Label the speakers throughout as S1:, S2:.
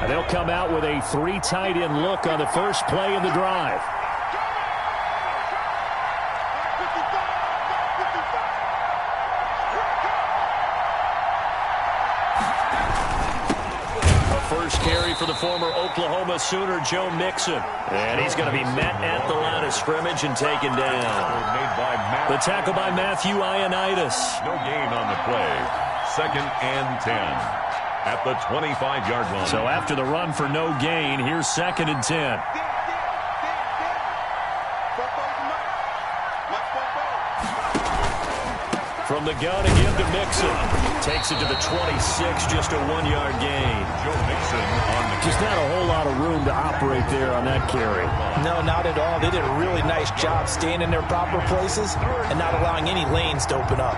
S1: And they'll come out with a 3 tight end look on the first play of the drive. First carry for the former Oklahoma Sooner, Joe Mixon. And he's going to be met at the line of scrimmage and taken down. The tackle by Matthew Ioannidis.
S2: No gain on the play. 2nd and 10 at the 25-yard line.
S1: So after the run for no gain, here's 2nd and 10. From the gun again to Mixon. Takes it to the 26, just a 1-yard gain.
S2: Joe Mixon on the
S1: Just not a whole lot of room to operate there on that carry.
S3: No, not at all. They did a really nice job staying in their proper places and not allowing any lanes to open up.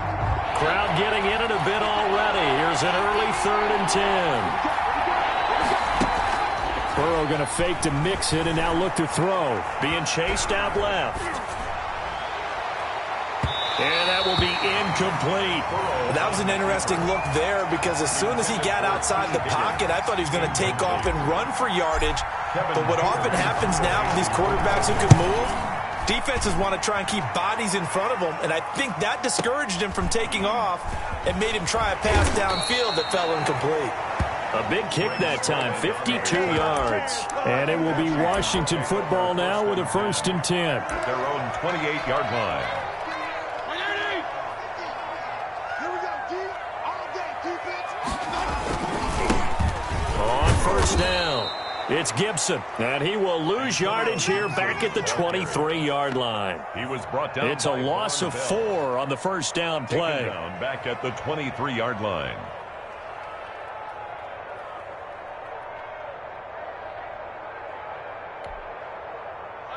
S1: Crowd getting in it a bit already. Here's an early 3rd and 10. Burrow going to fake to Mixon and now look to throw. Being chased out left. And that will be incomplete.
S3: That was an interesting look there because as soon as he got outside the pocket, I thought he was going to take off and run for yardage. But what often happens now with these quarterbacks who can move, defenses want to try and keep bodies in front of them, and I think that discouraged him from taking off and made him try a pass downfield that fell incomplete.
S1: A big kick that time, 52 yards. And it will be Washington football now with a 1st and 10.
S2: at their own 28-yard line.
S1: First down. It's Gibson, and he will lose yardage here back at the 23-yard line.
S2: He was brought down.
S1: It's a loss of 4 on the first down play.
S2: Down back at the 23-yard line.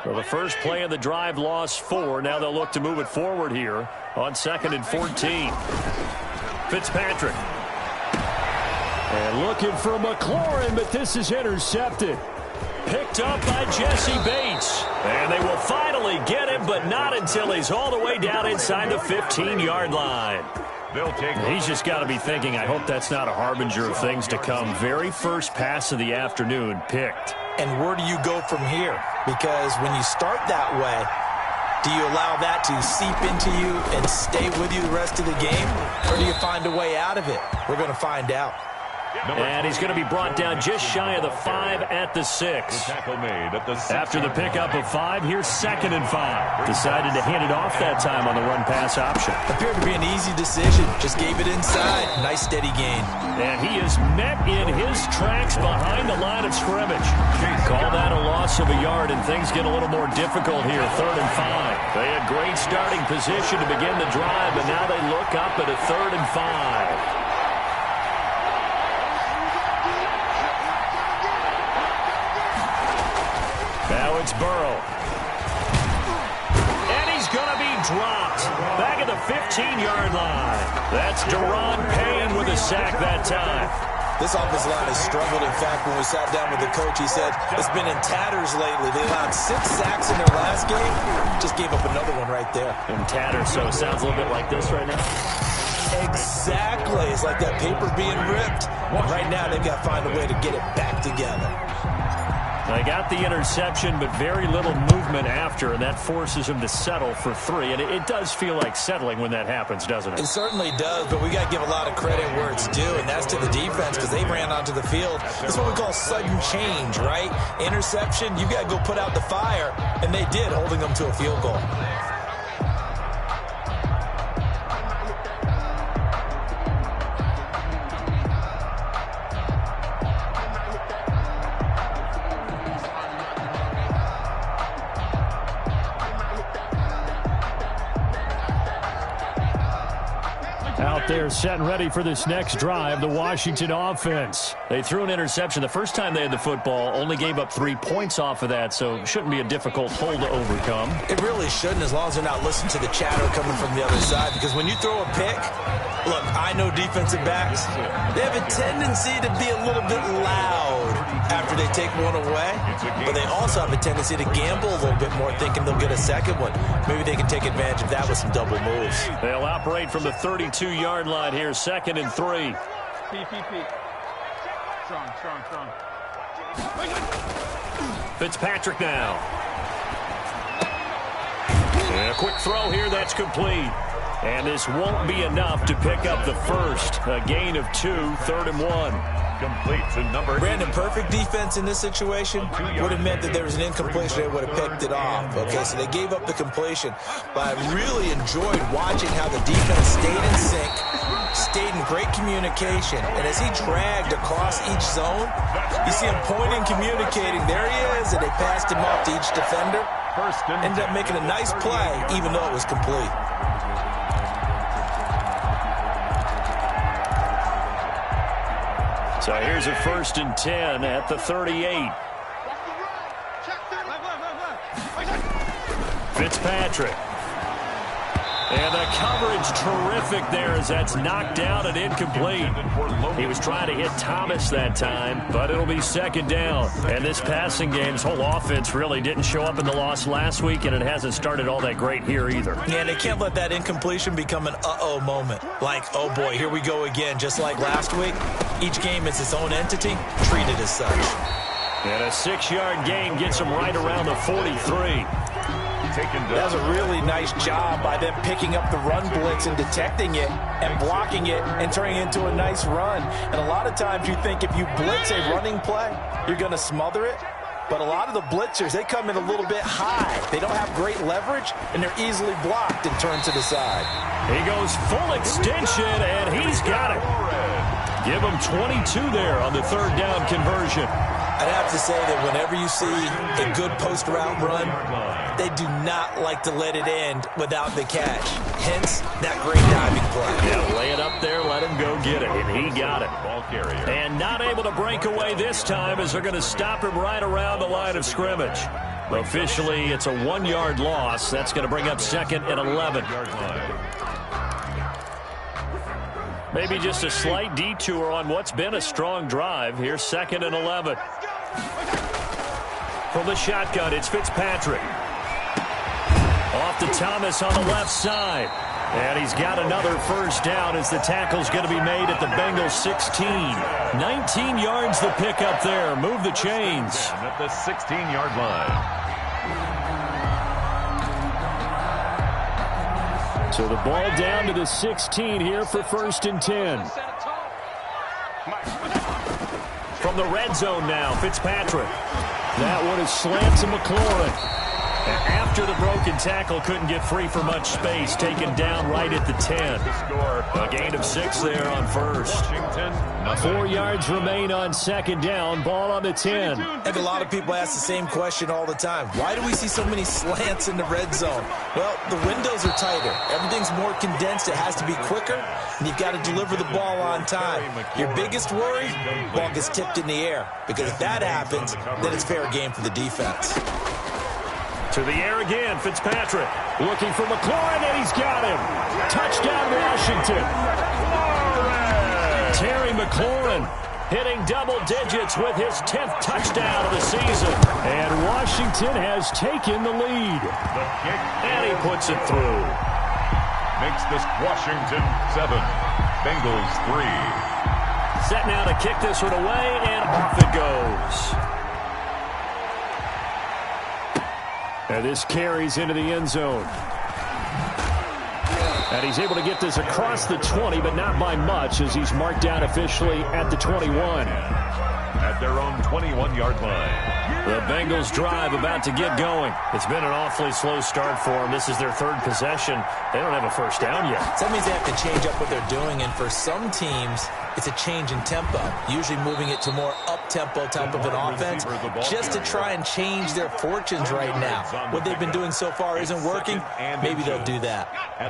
S1: So the first play of the drive lost 4. Now they'll look to move it forward here on 2nd and 14. Fitzpatrick. And looking for McLaurin, but this is intercepted. Picked up by Jesse Bates. And they will finally get him, but not until he's all the way down inside the 15-yard line. He's just got to be thinking, I hope that's not a harbinger of things to come. Very first pass of the afternoon picked.
S3: And where do you go from here? Because when you start that way, do you allow that to seep into you and stay with you the rest of the game? Or do you find a way out of it? We're going to find out.
S1: And he's going to be brought down just shy of the 5 at the 6. After the pickup of 5, here's 2nd and 5. Decided to hand it off that time on the run-pass option.
S3: Appeared to be an easy decision. Just gave it inside. Nice steady gain.
S1: And he is met in his tracks behind the line of scrimmage. Call that a loss of a yard, and things get a little more difficult here. 3rd and 5. They had great starting position to begin the drive, but now they look up at a 3rd and 5. Now it's Burrow. And he's going to be dropped back at the 15-yard line. That's Deron Payne with a sack that time.
S3: This offensive line has struggled. In fact, when we sat down with the coach, he said it's been in tatters lately. They allowed 6 sacks in their last game. Just gave up another one right there.
S1: In tatters, so it sounds a little bit like this right now.
S3: Exactly. It's like that paper being ripped. Right now, they've got to find a way to get it back together.
S1: They got the interception, but very little movement after, and that forces him to settle for 3. And it does feel like settling when that happens, doesn't it?
S3: It certainly does, but we got to give a lot of credit where it's due, and that's to the defense because they ran onto the field. That's what we call sudden change, right? Interception, you got to go put out the fire, and they did, holding them to a field goal.
S1: Out there set and ready for this next drive, the Washington offense. They threw an interception the first time they had the football, only gave up 3 points off of that, so shouldn't be a difficult hole to overcome.
S3: It really shouldn't, as long as they're not listening to the chatter coming from the other side, because when you throw a pick, look, I know defensive backs, they have a tendency to be a little bit loud after they take one away, but they also have a tendency to gamble a little bit more, thinking they'll get a second one. Maybe they can take advantage of that with some double moves.
S1: They'll operate from the 32-yard line here, 2nd and 3.
S4: P. Strong.
S1: Fitzpatrick now. And a quick throw here, that's complete. And this won't be enough to pick up the first. A gain of 2, 3rd and 1.
S2: Complete to number
S3: Brandon, perfect defense in this situation would have meant that there was an incompletion. They would have picked it off. Okay, so they gave up the completion. But I really enjoyed watching how the defense stayed in sync, stayed in great communication. And as he dragged across each zone, you see him pointing, communicating. There he is, and they passed him off to each defender. Ended up making a nice play, even though it was complete.
S1: So here's a 1st and 10 at the 38. Fitzpatrick. And the coverage terrific there as that's knocked down and incomplete. He was trying to hit Thomas that time, but it'll be 2nd down. And this passing game's whole offense really didn't show up in the loss last week, and it hasn't started all that great here either.
S3: Yeah, they can't let that incompletion become an uh-oh moment. Like, oh boy, here we go again, just like last week. Each game is its own entity, treated as such.
S1: And a 6-yard gain gets him right around the 43.
S3: That was a really nice job by them picking up the run blitz and detecting it and blocking it and turning it into a nice run. And a lot of times you think if you blitz a running play, you're going to smother it. But a lot of the blitzers, they come in a little bit high. They don't have great leverage, and they're easily blocked and turned to the side.
S1: He goes full extension, and he's got it. Give him 22 there on the 3rd down conversion.
S3: I'd have to say that whenever you see a good post-route run, they do not like to let it end without the catch. Hence, that great diving play.
S1: Yeah, lay it up there, let him go get it, and he got it. Ball carrier. And not able to break away this time as they're going to stop him right around the line of scrimmage. Officially, it's a 1-yard loss. That's going to bring up 2nd and 11. Maybe just a slight detour on what's been a strong drive. Here's 2nd and 11. From the shotgun, it's Fitzpatrick. Off to Thomas on the left side. And he's got another 1st down as the tackle's going to be made at the Bengals 16. 19 yards the pickup there. Move the chains.
S2: At the 16-yard line.
S1: So the ball down to the 16 here for 1st and 10. From the red zone now, Fitzpatrick. That one is slant to McLaurin. After the broken tackle, couldn't get free for much space. Taken down right at the 10. A gain of 6 there on 1st. 4 yards remain on 2nd down. Ball on the 10.
S3: I think a lot of people ask the same question all the time. Why do we see so many slants in the red zone? Well, the windows are tighter. Everything's more condensed. It has to be quicker, and you've got to deliver the ball on time. Your biggest worry? Ball gets tipped in the air. Because if that happens, then it's fair game for the defense.
S1: To the air again, Fitzpatrick. Looking for McLaurin, and he's got him. Touchdown, Washington. Terry McLaurin hitting double digits with his 10th touchdown of the season. And Washington has taken the lead. And he puts it through.
S2: Makes this Washington 7, Bengals 3.
S1: Set now to kick this one away, and off it goes. And this carries into the end zone. And he's able to get this across the 20, but not by much, as he's marked down officially at the 21.
S2: At their own 21-yard line.
S1: The Bengals drive about to get going. It's been an awfully slow start for them. This is their 3rd possession. They don't have a 1st down yet.
S3: So that means they have to change up what they're doing, and for some teams, it's a change in tempo, usually moving it to more up-tempo type of an offense, just to try and change their fortunes right now. What they've been doing so far isn't working. Maybe they'll do that.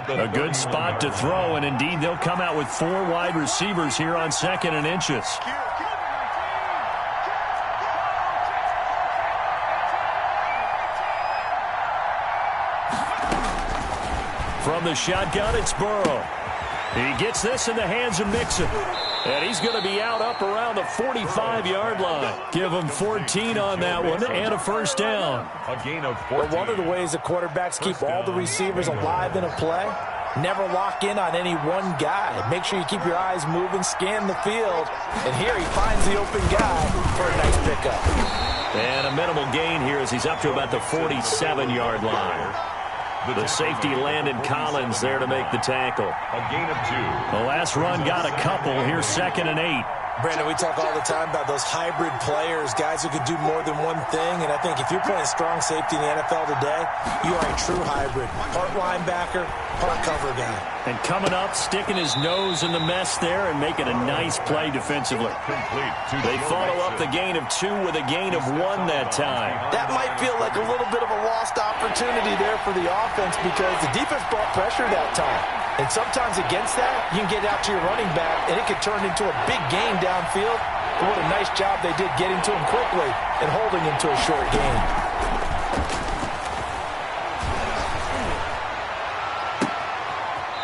S1: A good spot to throw, and indeed they'll come out with 4 wide receivers here on 2nd and inches. From the shotgun, it's Burrow. He gets this in the hands of Mixon. And he's going to be out up around the 45-yard line. Give him 14 on that one and a 1st down.
S2: A gain of 14.
S3: Well, one of the ways the quarterbacks keep all the receivers alive in a play Never lock in on any one guy. Make sure you keep your eyes moving, scan the field. And here he finds the open guy for a nice pickup.
S1: And a minimal gain here as he's up to about the 47-yard line. The safety, Landon Collins, there to make the tackle.
S2: A gain of 2.
S1: The last run got a couple. Here's 2nd and 8.
S3: Brandon, we talk all the time about those hybrid players, guys who could do more than one thing. And I think if you're playing strong safety in the NFL today, you are a true hybrid. Part linebacker, part cover guy.
S1: And coming up, sticking his nose in the mess there and making a nice play defensively. They follow up the gain of 2 with a gain of 1 that time.
S3: That might feel like a little bit of a lost opportunity there for the offense because the defense brought pressure that time. And sometimes against that, you can get out to your running back, and it could turn into a big gain downfield. But what a nice job they did getting to him quickly and holding him to a short gain.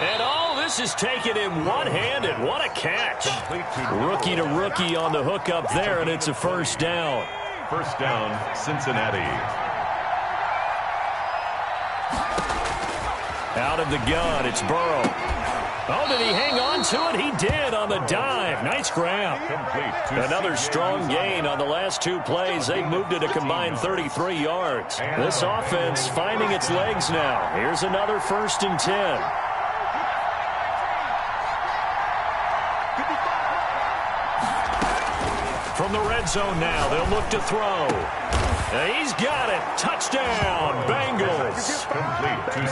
S1: And all this is taken in one-handed. What a catch. Rookie to rookie on the hook up there, and it's a first down.
S2: First down, Cincinnati.
S1: Out of the gun, it's Burrow. Oh, did he hang on to it? He did on the dive. Nice grab. Another strong gain on the last 2 plays. They've moved it a combined 33 yards. This offense finding its legs now. Here's another 1st and 10. From the red zone now, they'll look to throw. He's got it. Touchdown, Bengals.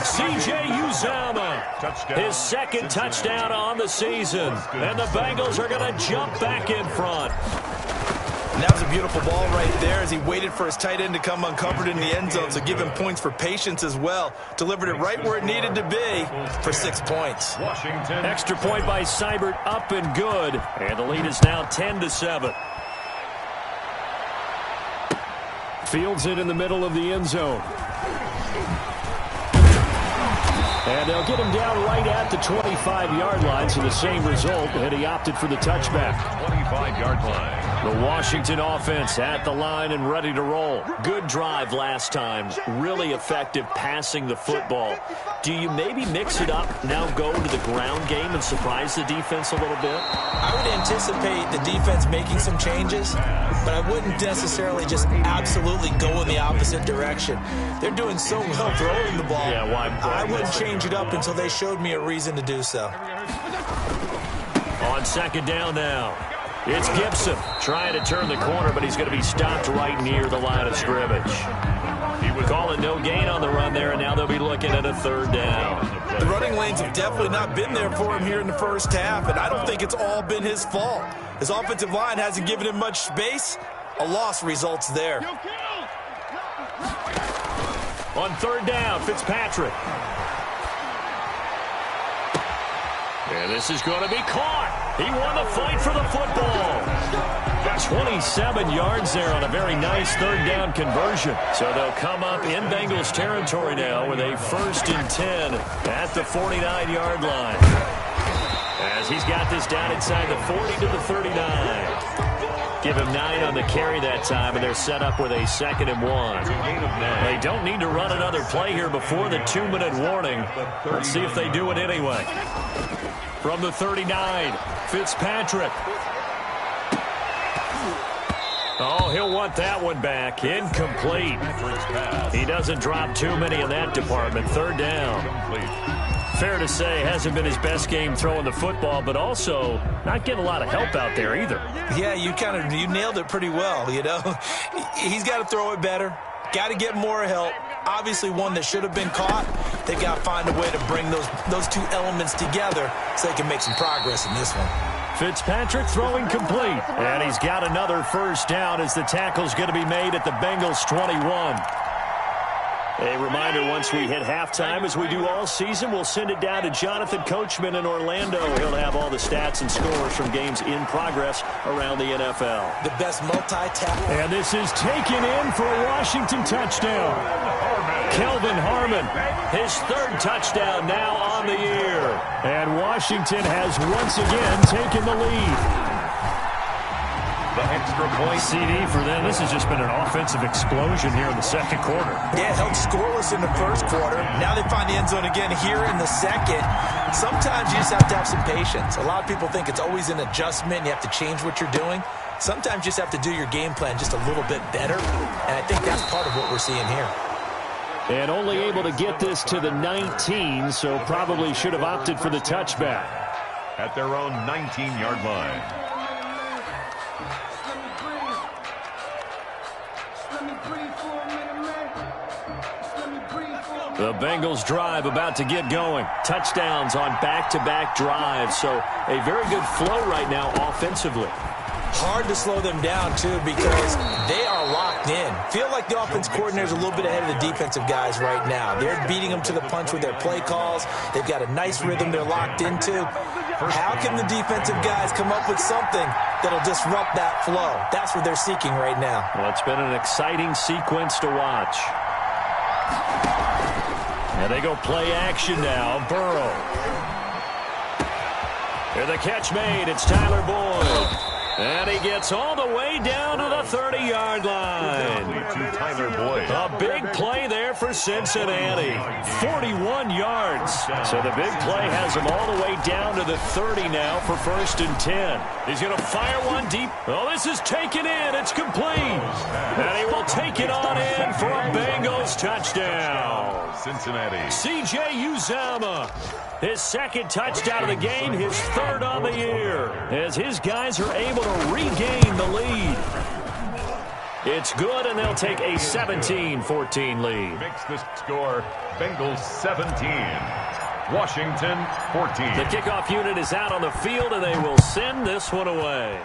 S1: CZA7575's, his 2nd touchdown on the season. And the Bengals are going to jump back in front.
S3: And that was a beautiful ball right there as he waited for his tight end to come uncovered in the end zone, so give him points for patience as well. Delivered it right where it needed to be for 6 points.
S2: Washington.
S1: Extra point by Seibert, up and good. And the lead is now 10-7. Fields it in the middle of the end zone. And they'll get him down right at the 25-yard line, so the same result, and he opted for the touchback.
S2: 25-yard line.
S1: The Washington offense at the line and ready to roll. Good drive last time. Really effective passing the football. Do you maybe mix it up, now go to the ground game and surprise the defense a little bit?
S3: I would anticipate the defense making some changes, but I wouldn't necessarily just absolutely go in the opposite direction. They're doing so well throwing the ball.
S1: Yeah, why
S3: I wouldn't change it up until they showed me a reason to do so.
S1: On 2nd down now. It's Gibson trying to turn the corner, but he's going to be stopped right near the line of scrimmage. He was calling no gain on the run there, and now they'll be looking at a 3rd down.
S3: The running lanes have definitely not been there for him here in the first half, and I don't think it's all been his fault. His offensive line hasn't given him much space. A loss results there.
S1: On 3rd down, Fitzpatrick. And this is going to be caught. He won the fight for the football. 27 yards there on a very nice 3rd down conversion. So they'll come up in Bengals territory now with a 1st and 10 at the 49-yard line. As he's got this down inside the 40 to the 39. Give him 9 on the carry that time, and they're set up with a 2nd and 1. They don't need to run another play here before the 2-minute warning. Let's see if they do it anyway. From the 39, Fitzpatrick. Oh, he'll want that one back. Incomplete. He doesn't drop too many in that department. 3rd down. Fair to say, hasn't been his best game throwing the football, but also not getting a lot of help out there either.
S3: Yeah, you nailed it pretty well, you know. He's got to throw it better. Got to get more help. Obviously one that should have been caught. They've got to find a way to bring those 2 elements together so they can make some progress in this one.
S1: Fitzpatrick throwing complete. And he's got another 1st down as the tackle's going to be made at the Bengals 21. A reminder, once we hit halftime, as we do all season, we'll send it down to Jonathan Coachman in Orlando. He'll have all the stats and scores from games in progress around the NFL.
S3: The best multi-tackle.
S1: And this is taken in for a Washington touchdown. Kelvin Harmon, his 3rd touchdown now on the year. And Washington has once again taken the lead.
S2: the extra point.
S1: CD for them. This has just been an offensive explosion here in the second quarter.
S3: Yeah, held scoreless in the first quarter. Now they find the end zone again here in the second. Sometimes you just have to have some patience. A lot of people think it's always an adjustment. You have to change what you're doing. Sometimes you just have to do your game plan just a little bit better. And I think that's part of what we're seeing here.
S1: And only able to get this to the 19, so probably should have opted for the touchback.
S2: At their own 19-yard line.
S1: The Bengals drive about to get going. Touchdowns on back-to-back drives, so a very good flow right now offensively.
S3: Hard to slow them down, too, because they are locked in. Feel like the offense coordinator is a little bit ahead of the defensive guys right now. They're beating them to the punch with their play calls. They've got a nice rhythm they're locked into. How can the defensive guys come up with something that'll disrupt that flow? That's what they're seeking right now.
S1: Well, it's been an exciting sequence to watch. And they go play action now. Burrow. Here the catch made. It's Tyler Boyd. And he gets all the way down to the 30-yard line.
S2: To Tyler Boyd.
S1: A big play there for Cincinnati. 41 yards. So the big play has him all the way down to the 30 now for 1st and 10. He's going to fire one deep. Oh, this is taken in. It's complete. And he will take it on in for a Bengals touchdown.
S2: Cincinnati.
S1: CZA7575's. His second touchdown of the game, his 3rd on the year, as his guys are able to regain the lead. It's good, and they'll take a 17-14 lead.
S2: Makes the score Bengals 17, Washington 14.
S1: The kickoff unit is out on the field, and they will send this one away.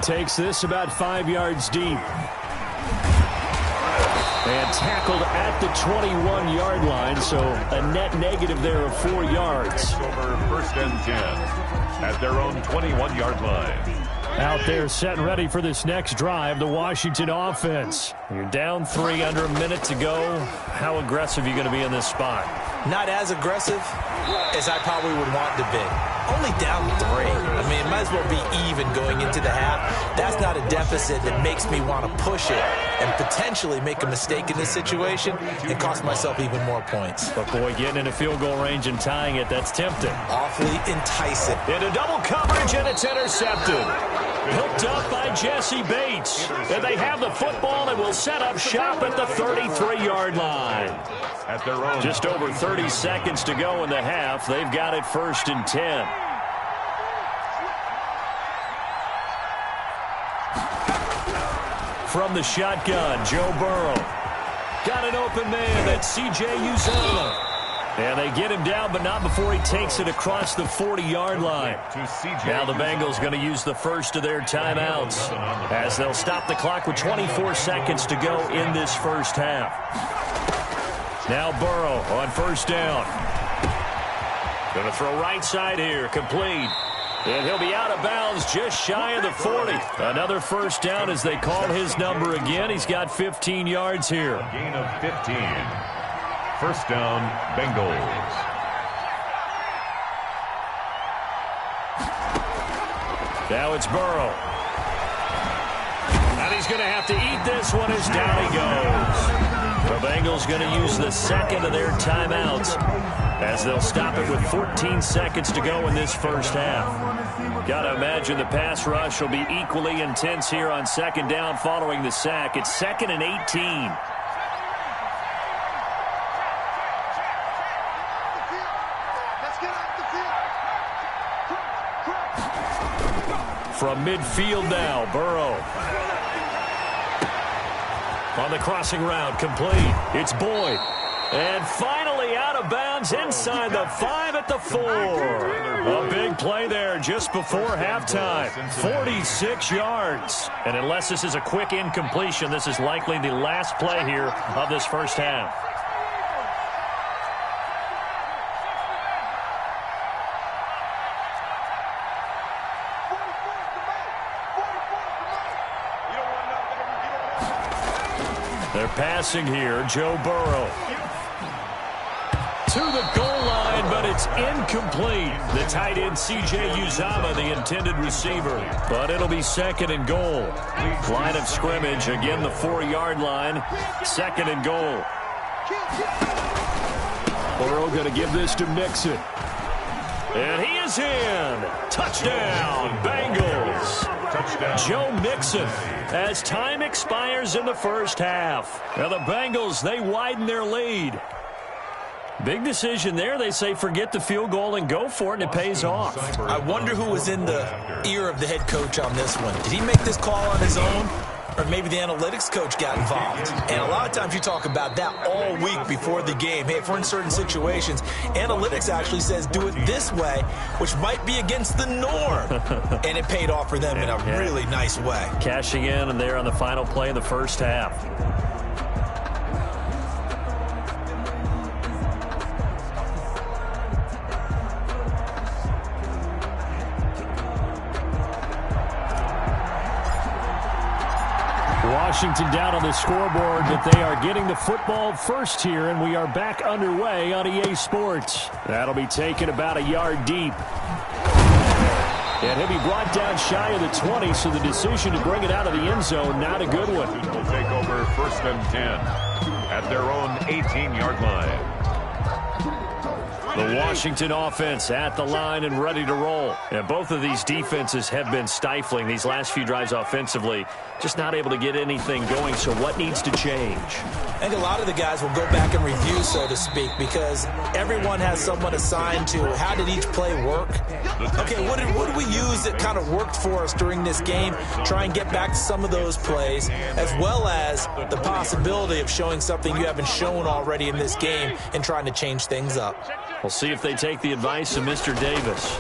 S1: Takes this about 5 yards deep. And tackled at the 21-yard line, so a net negative there of 4 yards.
S2: Over 1st and 10 at their own 21-yard line.
S1: Out there set and ready for this next drive, the Washington offense. You're down 3, under a minute to go. How aggressive are you going to be in this spot?
S3: Not as aggressive as I probably would want to be. Only down 3. I mean, it might as well be even going into the half. That's not a deficit that makes me want to push it and potentially make a mistake in this situation and cost myself even more points.
S1: But, boy, getting into field goal range and tying it, that's tempting.
S3: Awfully enticing.
S1: Into double coverage, and it's intercepted. Hooked up by Jesse Bates. And they have the football and will set up shop at the 33-yard line.
S2: At their own.
S1: Just over 30 seconds to go in the half. They've got it 1st and 10. From the shotgun, Joe Burrow. Got an open man. That's CZA75. And they get him down, but not before he takes it across the 40-yard line. Now the Bengals going to use the first of their timeouts as they'll stop the clock with 24 seconds to go in this first half. Now Burrow on 1st down. Going to throw right side here, complete. And he'll be out of bounds just shy of the 40. Another 1st down as they call his number again. He's got 15 yards here.
S2: A gain of 15. 1st down, Bengals.
S1: Now it's Burrow. And he's going to have to eat this one as down he goes. The Bengals going to use the 2nd of their timeouts as they'll stop it with 14 seconds to go in this first half. Got to imagine the pass rush will be equally intense here on 2nd down following the sack. It's 2nd and 18. From midfield now, Burrow. On the crossing route, complete. It's Boyd. And finally out of bounds inside the 5 at the 4. A big play there just before halftime. 46 yards. And unless this is a quick incompletion, this is likely the last play here of this first half. They're passing here, Joe Burrow. to the goal line, but it's incomplete. The tight end, CZA7575's, the intended receiver. But it'll be second and goal. Line of scrimmage, again, the 4-yard line. Second and goal. Burrow going to give this to Mixon. And he is in. Touchdown, Bengals. Touchdown. Joe Mixon, as time expires in the first half. Now the Bengals, they widen their lead. Big decision there. They say forget the field goal and go for it, and it pays off.
S3: I wonder who was in the ear of the head coach on this one. Did he make this call on his own? Or maybe the analytics coach got involved. And a lot of times you talk about that all week before the game. Hey, if we're in certain situations, analytics actually says do it this way, which might be against the norm. And it paid off for them in a really nice way.
S1: Cashing in, and they're on the final play of the first half. Washington down on the scoreboard, but they are getting the football first here, and we are back underway on EA Sports. That'll be taken about a yard deep. And he'll be brought down shy of the 20, so the decision to bring it out of the end zone, not a good one.
S2: Will take over first and 10 at their own 18-yard line.
S1: The Washington offense at the line and ready to roll. And both of these defenses have been stifling these last few drives offensively. Just not able to get anything going, so what needs to change?
S3: I think a lot of the guys will go back and review, so to speak, because everyone has someone assigned to how did each play work. Okay, what did we use that kind of worked for us during this game? Try and get back to some of those plays, as well as the possibility of showing something you haven't shown already in this game and trying to change things up.
S1: We'll see if they take the advice of Mr. Davis.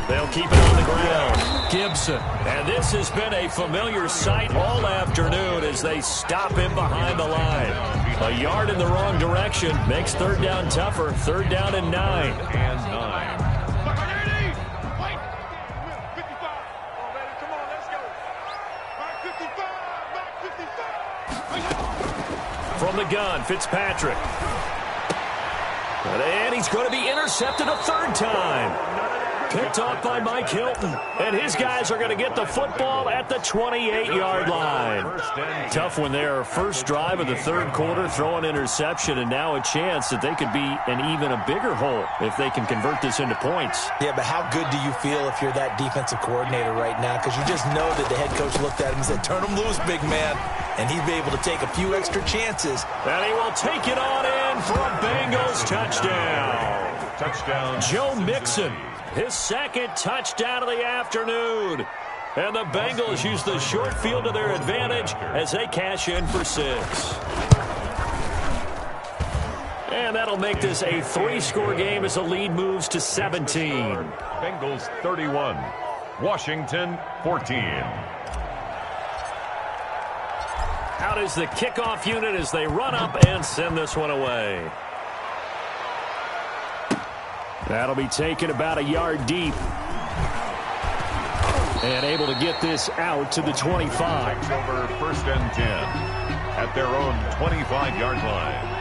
S1: They'll keep it on the ground. Gibson. And this has been a familiar sight all afternoon as they stop him behind the line. A yard in the wrong direction makes third down tougher. Third down and 9.
S2: And 9.
S1: From the gun, Fitzpatrick. And he's going to be intercepted a third time. Picked off by Mike Hilton. And his guys are going to get the football at the 28-yard line. Tough one there. First drive of the third quarter, throw an interception, and now a chance that they could be in even a bigger hole if they can convert this into points.
S3: Yeah, but how good do you feel if you're that defensive coordinator right now? Because you just know that the head coach looked at him and said, turn him loose, big man. And he'd be able to take a few extra chances.
S1: And he will take it on in for a Bengals touchdown.
S2: Touchdown.
S1: Joe Mixon, his second touchdown of the afternoon. And the Bengals use the short field to their advantage as they cash in for 6. And that'll make this a 3-score game as the lead moves to 17.
S2: Bengals 31, Washington 14.
S1: Out is the kickoff unit as they run up and send this one away. That'll be taken about a yard deep. And able to get this out to the 25.
S2: Over first and 10 at their own 25-yard line.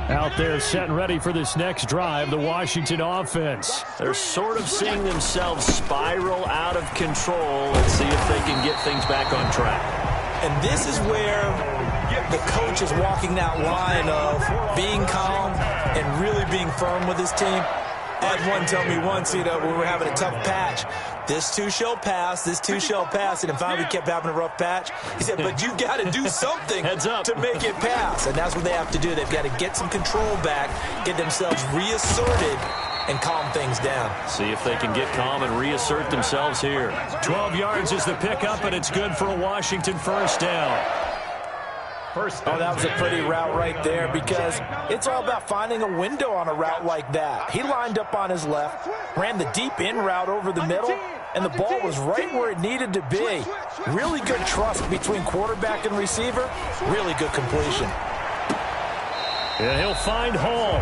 S1: Out there set and ready for this next drive, the Washington offense. They're sort of seeing themselves spiral out of control. Let's see if they can get things back on track.
S3: And this is where the coach is walking that line of being calm and really being firm with his team. I had one tell me once, we were having a tough patch. This too shall pass, this too shall pass. And finally we kept having a rough patch. He said, but you got to do something to make it pass. And that's what they have to do. They've got to get some control back, get themselves reasserted, and calm things down.
S1: See if they can get calm and reassert themselves here. 12 yards is the pickup, and it's good for a Washington first down.
S3: Oh, that was a pretty route right there because it's all about finding a window on a route like that. He lined up on his left, ran the deep in route over the middle, and the ball was right where it needed to be. Really good trust between quarterback and receiver. Really good completion.
S1: And he'll find Hall.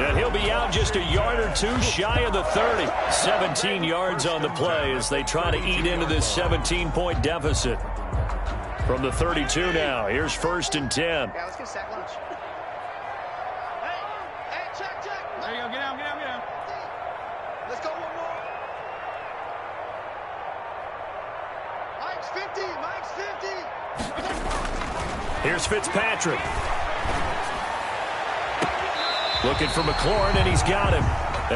S1: And he'll be out just a yard or two shy of the 30. 17 yards on the play as they try to eat into this 17-point deficit. From the 32 now, here's first and 10.
S4: Yeah, let's get sack lunch. There you go. Get down, get down, get down.
S5: Let's go one more. Mike's 50. Mike's 50.
S1: Here's Fitzpatrick. Looking for McLaurin, and he's got him.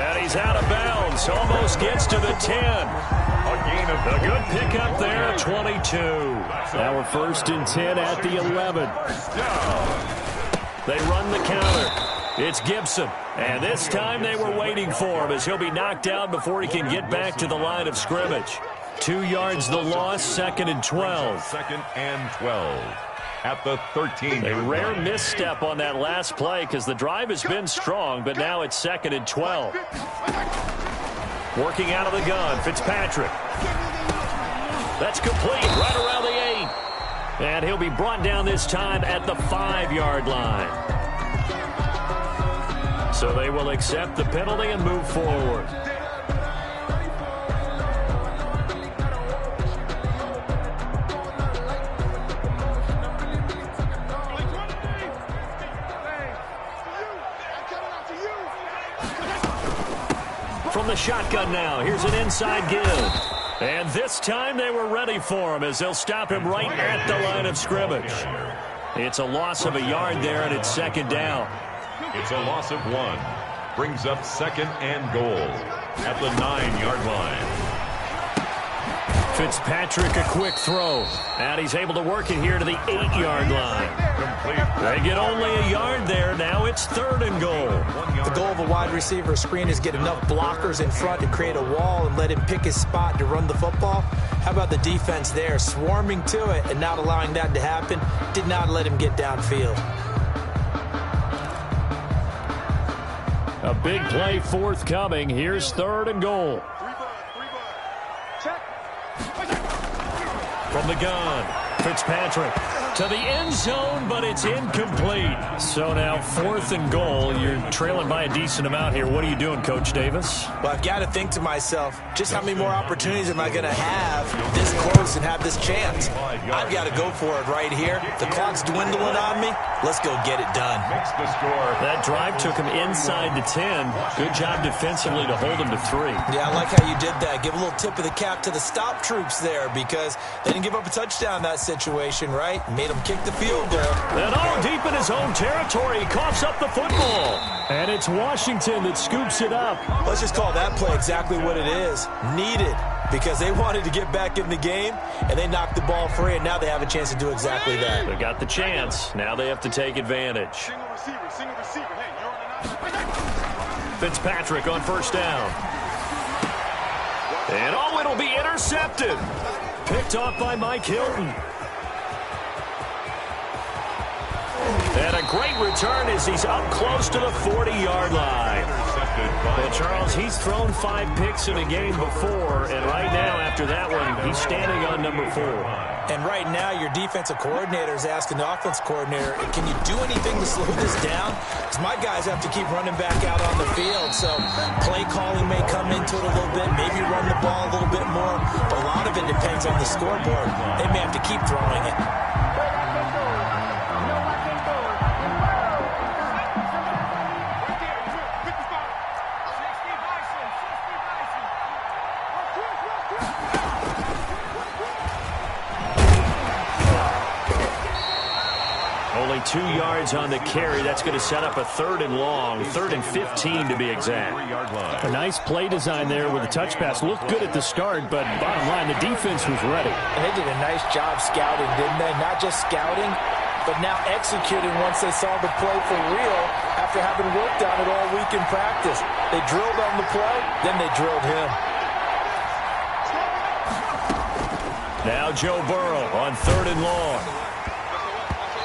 S1: And he's out of bounds. Almost gets to the 10. A good pickup there, 22. Now we're 1st and 10 at the 11. They run the counter. It's Gibson. And this time they were waiting for him as he'll be knocked down before he can get back to the line of scrimmage. 2 yards the loss, 2nd and 12.
S2: 2nd and 12. At the 13.
S1: A rare misstep on that last play because the drive has been strong, but now it's 2nd and 12. Working out of the gun, Fitzpatrick. That's complete, right around the 8. And he'll be brought down this time at the 5-yard line. So they will accept the penalty and move forward. From the shotgun now, here's an inside give. And this time they were ready for him as they'll stop him right at the line of scrimmage. It's a loss of a yard there, and it's 2nd down.
S2: It's a loss of 1. Brings up 2nd and goal at the 9-yard line.
S1: Fitzpatrick, a quick throw. And he's able to work it here to the 8-yard line.
S2: Complete.
S1: They get only a yard there. Now it's 3rd and goal.
S3: The goal of a wide receiver screen is get enough blockers in front to create a wall and let him pick his spot to run the football. How about the defense there? Swarming to it and not allowing that to happen. Did not let him get downfield.
S1: A big play forthcoming. Here's 3rd and goal. From the gun, Fitzpatrick to the end zone, but it's incomplete. So now 4th and goal. You're trailing by a decent amount here. What are you doing, Coach Davis?
S3: Well, I've got to think to myself, just how many more opportunities am I going to have this close and have this chance? I've got to go for it right here. The clock's dwindling on me. Let's go get it done.
S2: Makes the score.
S1: That drive took him inside the 10. Good job defensively to hold him to 3.
S3: Yeah, I like how you did that. Give a little tip of the cap to the stop troops there because they didn't give up a touchdown in that situation, right? Made them kick the field goal.
S1: And deep in his own territory, he coughs up the football. And it's Washington that scoops it up.
S3: Let's just call that play exactly what it is. Needed. Because they wanted to get back in the game, and they knocked the ball free, and now they have a chance to do exactly that.
S1: They got the chance. Now they have to take advantage.
S5: Single receiver. Hey, you're on an
S1: Fitzpatrick on 1st down. And it'll be intercepted. Picked off by Mike Hilton. And a great return as he's up close to the 40-yard line. Well, Charles, he's thrown 5 picks in a game before, and right now, after that one, he's standing on number 4.
S3: And right now, your defensive coordinator is asking the offense coordinator, can you do anything to slow this down? Because my guys have to keep running back out on the field, so play calling may come into it a little bit, maybe run the ball a little bit more, but a lot of it depends on the scoreboard. They may have to keep throwing it.
S1: Only 2 yards on the carry. That's going to set up a 3rd and long, 3rd and 15 to be exact. A nice play design there with a touch pass. Looked good at the start, but bottom line, the defense was ready.
S3: And they did a nice job scouting, didn't they? Not just scouting, but now executing once they saw the play for real after having worked on it all week in practice. They drilled on the play, then they drilled him.
S1: Now Joe Burrow on 3rd and long.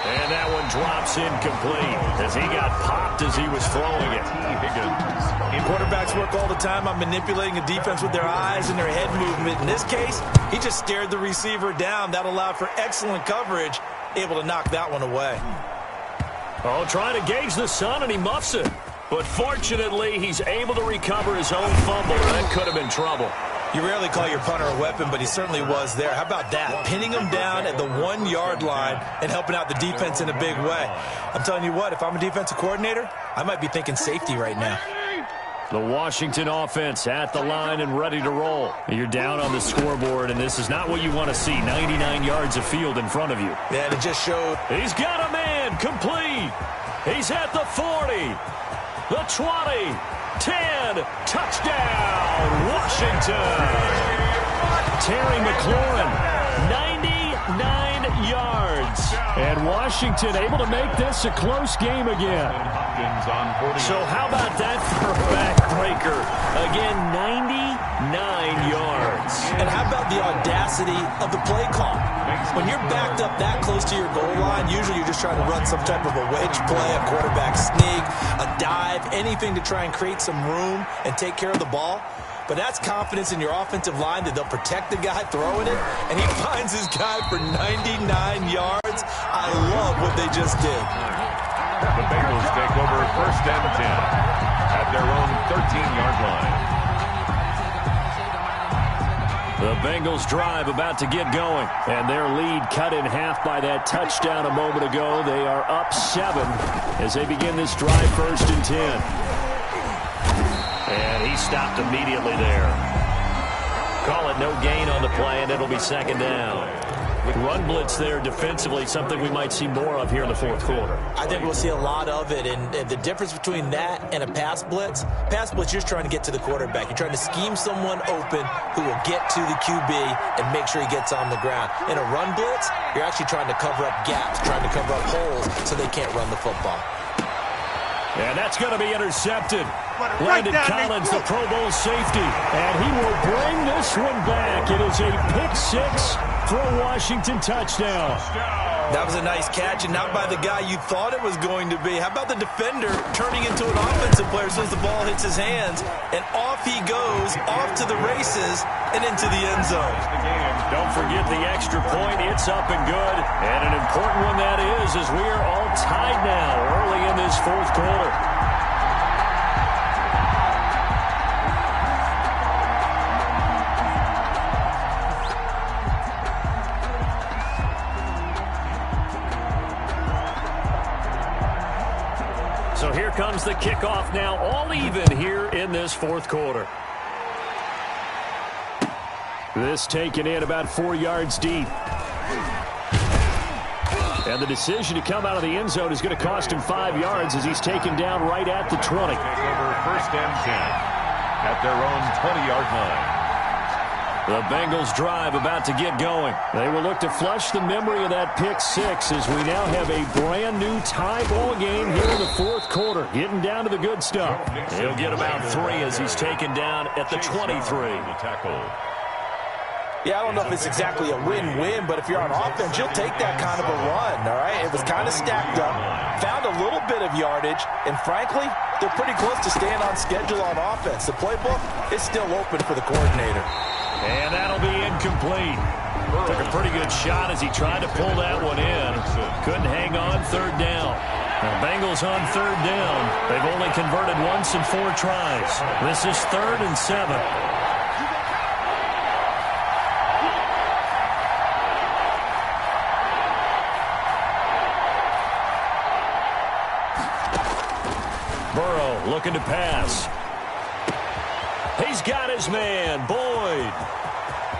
S1: And that one drops incomplete as he got popped as he was throwing it.
S3: Quarterbacks work all the time on manipulating a defense with their eyes and their head movement. In this case, he just stared the receiver down. That allowed for excellent coverage, able to knock that one away.
S1: Trying to gauge the sun, and he muffs it. But fortunately, he's able to recover his own fumble. That could have been trouble.
S3: You rarely call your punter a weapon, but he certainly was there. How about that? Pinning him down at the 1-yard line and helping out the defense in a big way. I'm telling you what, if I'm a defensive coordinator, I might be thinking safety right now.
S1: The Washington offense at the line and ready to roll. You're down on the scoreboard, and this is not what you want to see. 99 yards of field in front of you.
S3: Yeah, and it just showed.
S1: He's got a man complete. He's at the 40, the 20, 10, touchdown, Washington. Terry McLaurin, 99 yards. And Washington able to make this a close game again. So how about that for a backbreaker? Again, 99 yards.
S3: And how about the audacity of the play call? When you're backed up that close to your goal line, usually you're just trying to run some type of a wedge play, a quarterback sneak, a dive, anything to try and create some room and take care of the ball. But that's confidence in your offensive line that they'll protect the guy throwing it, and he finds his guy for 99 yards. I love what they just did.
S2: The Bengals take over 1st and 10 at their own 13-yard line.
S1: The Bengals drive about to get going, and their lead cut in half by that touchdown a moment ago. They are up 7 as they begin this drive 1st and 10. And he stopped immediately there. Call it no gain on the play, and it'll be 2nd down. Run blitz there defensively, something we might see more of here in the 4th quarter.
S3: I think we'll see a lot of it, and the difference between that and a pass blitz, you're just trying to get to the quarterback. You're trying to scheme someone open who will get to the QB and make sure he gets on the ground. In a run blitz, you're actually trying to cover up gaps, trying to cover up holes so they can't run the football.
S1: And that's going to be intercepted. Landon Collins, the Pro Bowl safety, and he will bring this one back. It is a pick 6 for a Washington touchdown.
S3: That was a nice catch, and not by the guy you thought it was going to be. How about the defender turning into an offensive player as soon as the ball hits his hands, and off he goes, off to the races, and into the end zone.
S1: Don't forget the extra point. It's up and good, and an important one that is, as we are all tied now early in this 4th quarter. So here comes the kickoff now, all even here in this 4th quarter. This taken in about 4 yards deep. And the decision to come out of the end zone is going to cost him 5 yards as he's taken down right at the 20.
S2: Over 1st and 10 at their own 20-yard line.
S1: The Bengals drive about to get going. They will look to flush the memory of that pick 6 as we now have a brand new tie ball game here in the 4th quarter. Getting down to the good stuff. He'll get about 3 as he's taken down at the 23.
S3: Yeah, I don't know if it's exactly a win-win, but if you're on offense, you'll take that kind of a run, all right? It was kind of stacked up, found a little bit of yardage, and frankly, they're pretty close to staying on schedule on offense. The playbook is still open for the coordinator.
S1: And that'll be incomplete. Took a pretty good shot as he tried to pull that one in. Couldn't hang on 3rd down. The Bengals on 3rd down. They've only converted once in 4 tries. This is 3rd and 7. Burrow looking to pass. He's got his man, Boyd.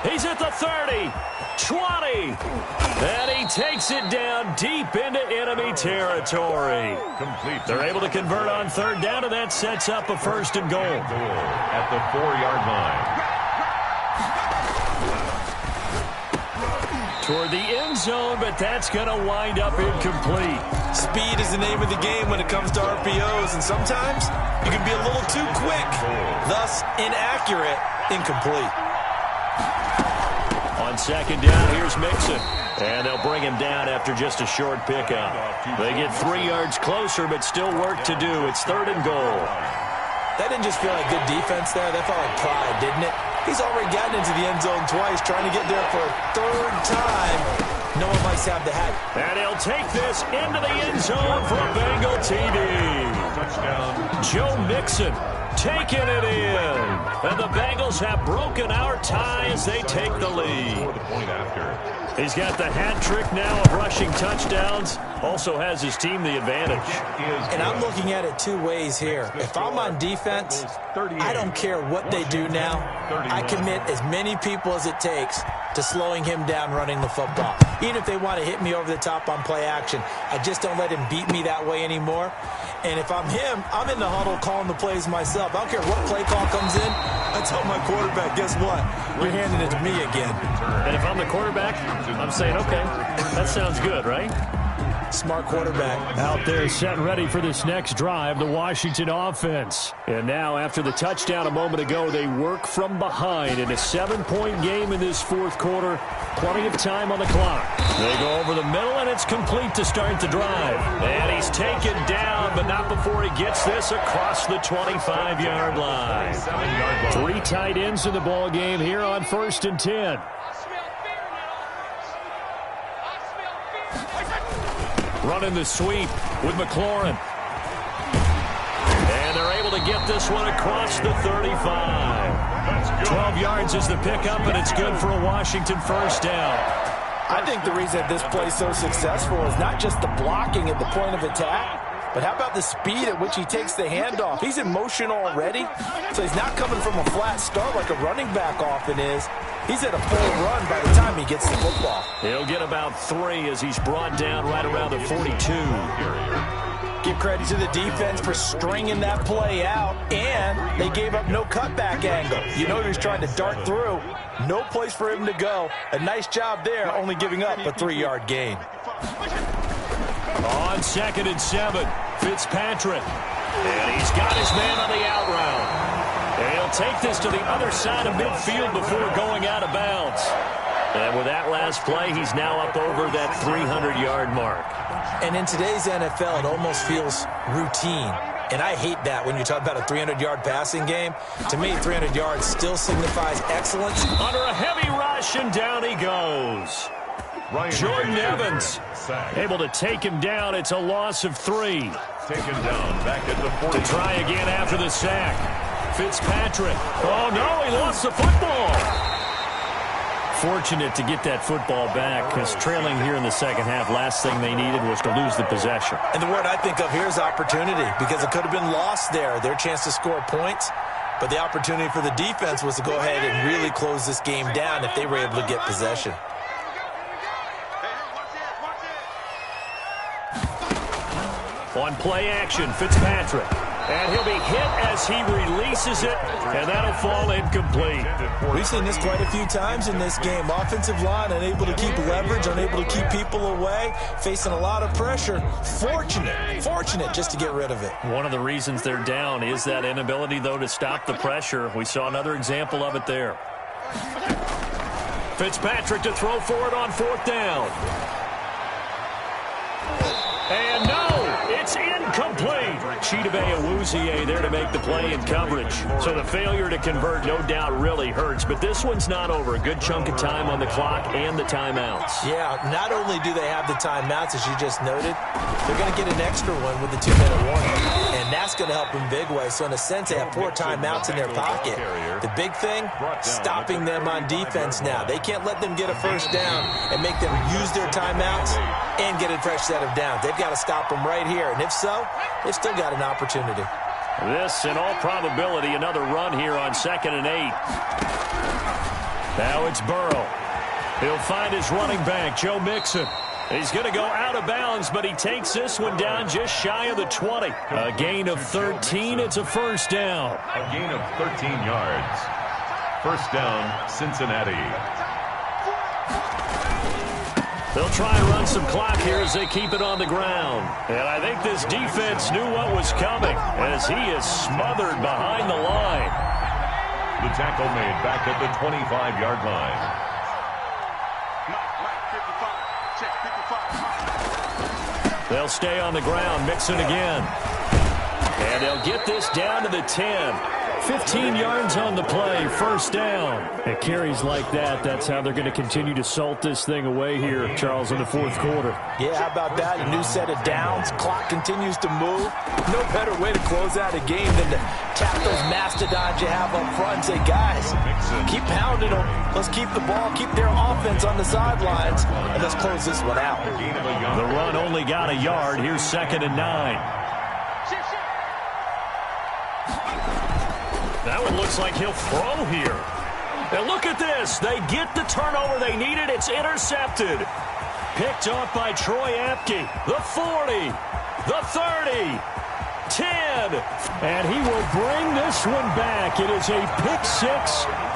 S1: He's at the 30, 20, and he takes it down deep into enemy territory.
S2: Complete.
S1: They're able to convert on 3rd down, and that sets up a 1st and goal.
S2: At the 4-yard line.
S1: Toward the end zone, but that's going to wind up incomplete.
S3: Speed is the name of the game when it comes to RPOs, and sometimes you can be a little too quick, thus inaccurate, incomplete.
S1: On 2nd down, here's Mixon, and they'll bring him down after just a short pickup. They get 3 yards closer, but still work to do. It's 3rd and goal.
S3: That didn't just feel like good defense there. That felt like pride, didn't it? He's already gotten into the end zone twice, trying to get there for a 3rd time. No one might have the hat.
S1: And he'll take this into the end zone for a Bengal TD.
S2: Touchdown.
S1: Joe Mixon Taking it in. And the Bengals have broken our tie as they take the lead. He's got the hat trick now of rushing touchdowns. Also has his team the advantage.
S3: And I'm looking at it two ways here. If I'm on defense, I don't care what they do now. I commit as many people as it takes to slowing him down running the football. Even if they want to hit me over the top on play action, I just don't let him beat me that way anymore. And if I'm him, I'm in the huddle calling the plays myself. I don't care what play call comes in. I tell my quarterback, guess what? You're handing it to me again.
S1: And if I'm the quarterback, I'm saying, okay, that sounds good, right?
S3: Smart quarterback.
S1: Out there set ready for this next drive, the Washington offense. And now after the touchdown a moment ago, they work from behind in a 7-point game in this fourth quarter. Plenty of time on the clock. They go over the middle, and it's complete to start the drive. And he's taken down, but not before he gets this across the 25-yard line. 3 tight ends in the ball game here on 1st and 10. Running the sweep with McLaurin. And they're able to get this one across the 35. 12 yards is the pickup, and it's good for a Washington first down.
S3: I think the reason that this play is so successful is not just the blocking at the point of attack, but how about the speed at which he takes the handoff? He's in motion already, so he's not coming from a flat start like a running back often is. He's at a full run by the time he gets the football.
S1: He'll get about 3 as he's brought down right around the 42.
S3: Give credit to the defense for stringing that play out, and they gave up no cutback angle. You know he was trying to dart through. No place for him to go. A nice job there, only giving up a 3-yard gain.
S1: On 2nd and 7, Fitzpatrick. And he's got his man on the out route. And he'll take this to the other side of midfield before going out of bounds. And with that last play, he's now up over that 300-yard mark.
S3: And in today's NFL, it almost feels routine. And I hate that when you talk about a 300-yard passing game. To me, 300 yards still signifies excellence.
S1: Under a heavy rush, and down he goes. Jordan Evans able to take him down. It's a loss of 3.
S2: Taken down back at the 40.
S1: To try again after the sack. Fitzpatrick. Oh, no, he lost the football. Fortunate to get that football back, because trailing here in the second half, last thing they needed was to lose the possession.
S3: And the word I think of here is opportunity, because it could have been lost there, their chance to score points. But the opportunity for the defense was to go ahead and really close this game down if they were able to get possession.
S1: On play action, Fitzpatrick. And he'll be hit as he releases it, and that'll fall incomplete.
S3: We've seen this quite a few times in this game. Offensive line unable to keep leverage, unable to keep people away, facing a lot of pressure. Fortunate just to get rid of it.
S1: One of the reasons they're down is that inability, though, to stop the pressure. We saw another example of it there. Fitzpatrick to throw for it on 4th down. And no, it's incomplete. Chidobe Awuzie there to make the play in coverage. So the failure to convert no doubt really hurts, but this one's not over. A good chunk of time on the clock and the timeouts.
S3: Yeah, not only do they have the timeouts, as you just noted, they're going to get an extra one with the 2-minute warning, and that's going to help in big ways. So in a sense, they have 4 timeouts in their pocket. The big thing, stopping them on defense now. They can't let them get a first down and make them use their timeouts and get a fresh set of downs. They've got to stop them right here, and if so, they've still got an opportunity.
S1: This, in all probability, another run here on 2nd and 8. Now it's Burrow. He'll find his running back, Joe Mixon. He's going to go out of bounds, but he takes this one down just shy of the 20. A gain of 13. It's a first down.
S2: A gain of 13 yards. First down, Cincinnati.
S1: They'll try and run some clock here as they keep it on the ground. And I think this defense knew what was coming as he is smothered behind the line.
S2: The tackle made back at the 25-yard line.
S1: They'll stay on the ground, Mixon again. And they'll get this down to the 10. 15 yards on the play, first down. At carries like that, that's how they're going to continue to salt this thing away here, Charles, in the fourth quarter.
S3: Yeah, how about that? A new set of downs. Clock continues to move. No better way to close out a game than to tap those mastodons you have up front and say, guys, keep pounding them. Let's keep the ball, keep their offense on the sidelines, and let's close this one out.
S1: The run only got a yard. Here's 2nd and 9. That one looks like he'll throw here. And look at this. They get the turnover they needed. It's intercepted. Picked off by Troy Apke. The 40. The 30. 10. And he will bring this one back. It is a pick 6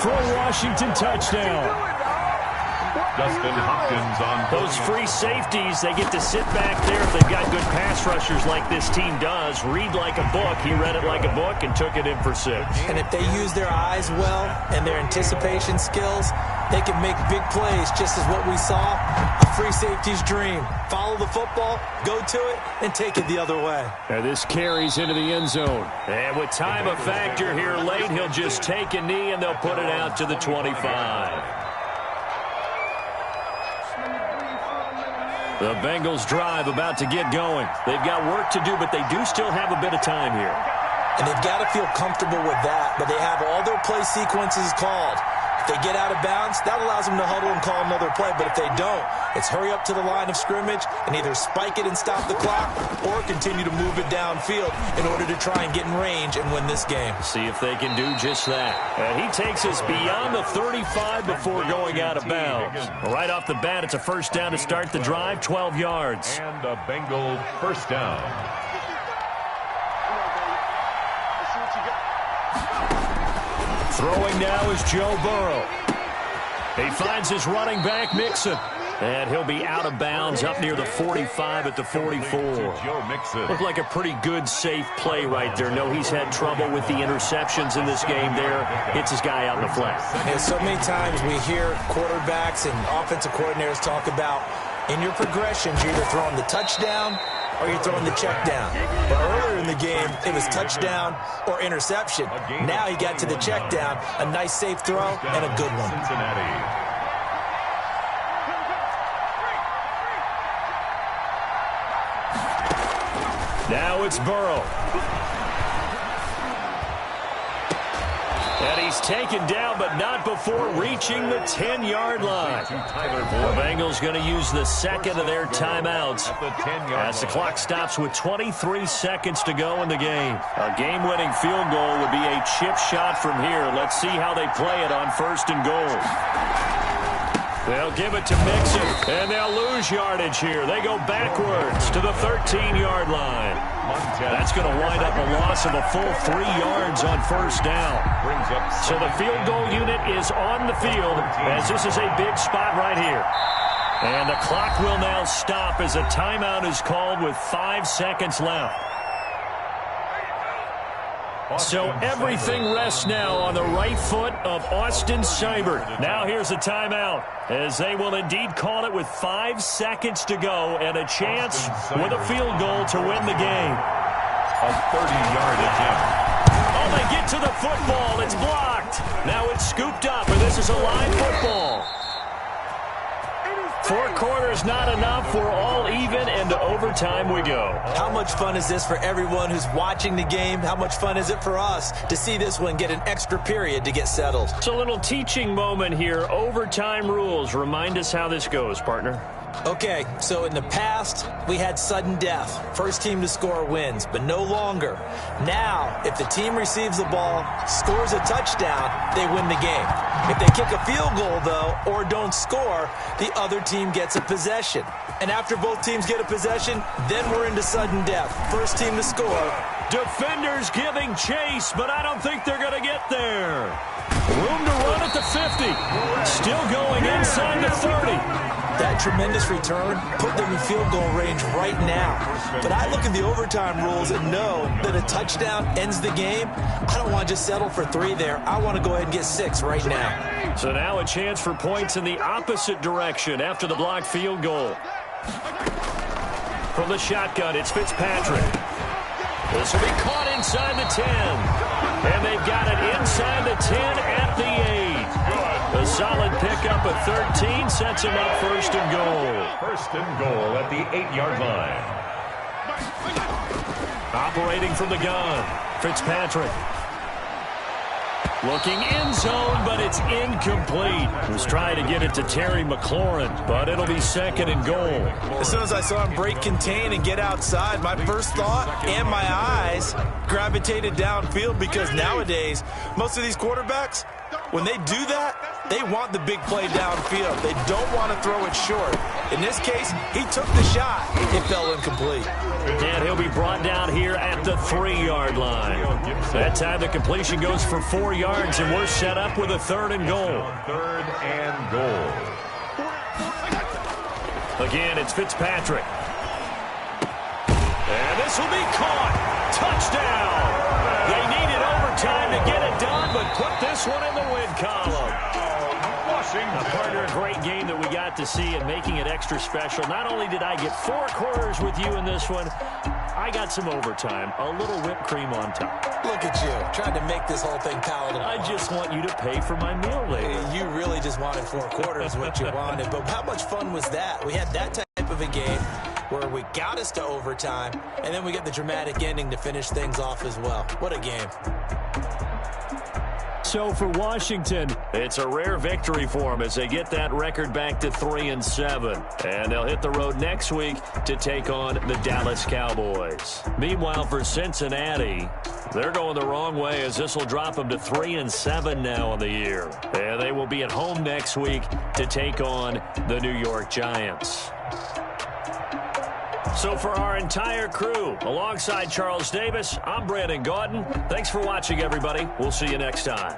S1: for a Washington touchdown.
S2: Dustin Hopkins on
S1: those free safeties. They get to sit back there if they've got good pass rushers like this team does. Read like a book. He read it like a book and took it in for 6.
S3: And if they use their eyes well and their anticipation skills, they can make big plays, just as what we saw. A free safety's dream. Follow the football, go to it, and take it the other way.
S1: And this carries into the end zone. And with time a factor here late, he'll just take a knee and they'll put it out to the 25. The Bengals drive about to get going. They've got work to do, but they do still have a bit of time here.
S3: And they've got to feel comfortable with that, but they have all their play sequences called. If they get out of bounds, that allows them to huddle and call another play. But if they don't, it's hurry up to the line of scrimmage and either spike it and stop the clock or continue to move it downfield in order to try and get in range and win this game.
S1: See if they can do just that. And he takes us beyond the 35 before going out of bounds. Right off the bat, it's a first down to start the drive, 12 yards.
S2: And a Bengal first down.
S1: Throwing now is Joe Burrow. He finds his running back, Mixon. And he'll be out of bounds up near the 45 at the 44. Looked like a pretty good, safe play right there. No, he's had trouble with the interceptions in this game there. Hits his guy out in the flat.
S3: And so many times we hear quarterbacks and offensive coordinators talk about in your progressions, you're either throwing the touchdown or you're throwing the check down. But earlier in the game, it was touchdown or interception. Now he got to the check down, a nice safe throw, and a good one.
S2: Cincinnati.
S1: Now it's Burrow. And he's taken down, but not before reaching the 10-yard line. The Bengals going to use the second of their timeouts as the clock stops with 23 seconds to go in the game. A game-winning field goal would be a chip shot from here. Let's see how they play it on 1st and goal. They'll give it to Mixon, and they'll lose yardage here. They go backwards to the 13-yard line. That's going to wind up a loss of a full 3 yards on 1st down. So the field goal unit is on the field as this is a big spot right here. And the clock will now stop as a timeout is called with 5 seconds left. So everything rests now on the right foot of Austin Seibert. Now here's a timeout as they will indeed call it with 5 seconds to go and a chance with a field goal to win the game.
S2: A 30-yard attempt.
S1: Oh, they get to the football. It's blocked. Now it's scooped up, and this is a live football. 4 quarters not enough. We're all even, and to overtime we go.
S3: How much fun is this for everyone who's watching the game? How much fun is it for us to see this one get an extra period to get settled?
S1: It's a little teaching moment here. Overtime rules. Remind us how this goes, partner.
S3: Okay, so in the past, we had sudden death. First team to score wins, but no longer. Now, if the team receives the ball, scores a touchdown, they win the game. If they kick a field goal, though, or don't score, the other team gets a possession. And after both teams get a possession, then we're into sudden death. First team to score.
S1: Defenders giving chase, but I don't think they're going to get there. Room to run at the 50. Still going inside the 30.
S3: That tremendous return put them in field goal range right now. But I look at the overtime rules and know that a touchdown ends the game. I don't want to just settle for 3 there. I want to go ahead and get 6 right now.
S1: So now a chance for points in the opposite direction after the blocked field goal. From the shotgun, it's Fitzpatrick. This will be caught inside the 10. And they've got it inside the 10 at the 8. A solid pickup at 13 sets them up first and goal.
S2: First and goal at the 8-yard line.
S1: Operating from the gun, Fitzpatrick. Looking in zone, but it's incomplete. Was trying to get it to Terry McLaurin, but it'll be second and goal.
S3: As soon as I saw him break contain and get outside, my first thought and my eyes gravitated downfield, because nowadays, most of these quarterbacks, when they do that, they want the big play downfield. They don't want to throw it short. In this case, he took the shot. It fell incomplete.
S1: And he'll be brought down here at the 3-yard line. That time the completion goes for 4 yards, and we're set up with a third and goal.
S2: Third and goal.
S1: Again, it's Fitzpatrick. And this will be caught. Touchdown. They needed overtime to get it done, but put this one in the win column. A partner, a great game that we got to see, and making it extra special. Not only did I get 4 quarters with you in this one, I got some overtime, a little whipped cream on top.
S3: Look at you, trying to make this whole thing palatable.
S1: I just want you to pay for my meal later.
S3: You really just wanted 4 quarters, what you wanted. But how much fun was that? We had that type of a game where we got us to overtime, and then we get the dramatic ending to finish things off as well. What a game.
S1: So for Washington, it's a rare victory for them as they get that record back to 3-7. And they'll hit the road next week to take on the Dallas Cowboys. Meanwhile, for Cincinnati, they're going the wrong way, as this will drop them to 3-7 now on the year. And they will be at home next week to take on the New York Giants. So for our entire crew, alongside Charles Davis, I'm Brandon Gaudin. Thanks for watching, everybody. We'll see you next time.